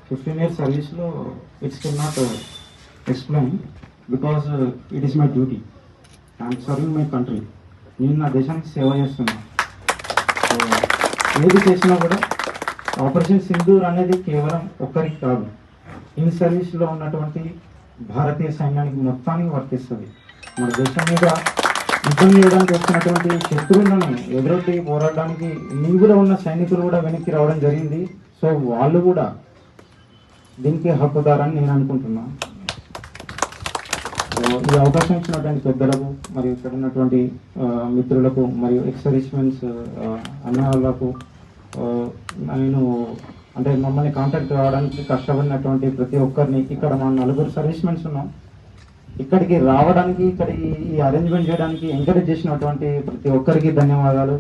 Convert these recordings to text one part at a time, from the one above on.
15 years సర్వీస్లో it's can not explain because it is my duty. I'm serving my country. నేను నా దేశానికి సేవ చేస్తున్నా. సో ఏది చేసినా కూడా ఆపరేషన్ సింధూర్ అనేది కేవలం ఒక్కరికి కాదు, ఇన్ సర్వీస్లో ఉన్నటువంటి భారతీయ సైన్యానికి మొత్తానికి వర్తిస్తుంది. మన దేశం మీద యుద్ధం చేయడానికి వచ్చినటువంటి శత్రువులను ఎదురొట్టి పోరాడడానికి నీవులో ఉన్న సైనికులు కూడా వెనక్కి రావడం జరిగింది. సో వాళ్ళు కూడా దీనికి హక్కుదారని నేను అనుకుంటున్నాను. ఈ అవకాశం ఇచ్చినటువంటి పెద్దలకు మరియు ఇక్కడ ఉన్నటువంటి మిత్రులకు మరియు ఎక్స్ సర్వీస్మెన్స్ అన్న వాళ్ళకు నేను అంటే మమ్మల్ని కాంటాక్ట్ కావడానికి కష్టపడినటువంటి ప్రతి ఒక్కరిని, ఇక్కడ మా 4 సర్వీస్మెన్స్ ఉన్నాం, ఇక్కడికి రావడానికి ఇక్కడ ఈ అరేంజ్మెంట్ చేయడానికి ఎంకరేజ్ చేసినటువంటి ప్రతి ఒక్కరికి ధన్యవాదాలు.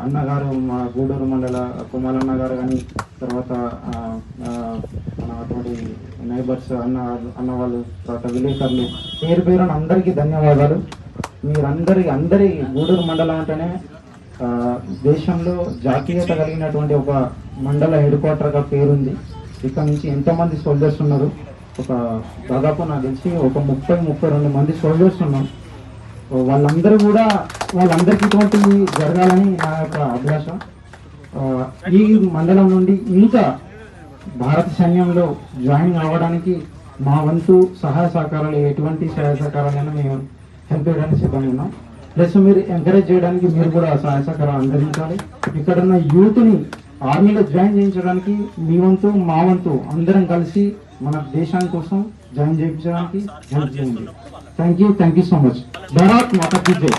అన్నగారు మా గూడూరు మండల కుమారన్న గారు కానీ, తర్వాత అటువంటి నైబర్స్ అన్న వాళ్ళు, తర్వాత విలేకరులు, పేరు పేరున అందరికీ ధన్యవాదాలు. అందరి గూడూరు మండలం అంటేనే దేశంలో జాతీయత కలిగినటువంటి ఒక మండల హెడ్ క్వార్టర్గా పేరుంది. ఇక్కడ నుంచి ఎంతోమంది సోల్జర్స్ ఉన్నారు, దాదాపు నాకు తెలిసి ఒక 30-32 మంది సోల్జర్స్ ఉన్నాం. వాళ్ళందరికీ ఇటువంటివి జరగాలని నా యొక్క అభిలాష. ఈ మండలం నుండి ఇంకా భారత సైన్యంలో జాయిన్ అవ్వడానికి మా వంతు సహాయ సహకారాలు, ఎటువంటి సహాయ సహకారాలైనా మేము హెల్ప్ చేయడానికి సిద్ధంగా ఉన్నాం. ప్లస్ మీరు ఎంకరేజ్ చేయడానికి మీరు కూడా సహాయ సహకారాలు అందించాలి. ఇక్కడున్న యూత్ని ఆర్మీలో జాయిన్ చేయించడానికి మీ వంతు మా వంతు అందరం కలిసి మన దేశాని కోసం జాయిన్ చేయించడానికి హెల్ప్ చేయండి. Thank you so much. Bharat మాతా కీ జై.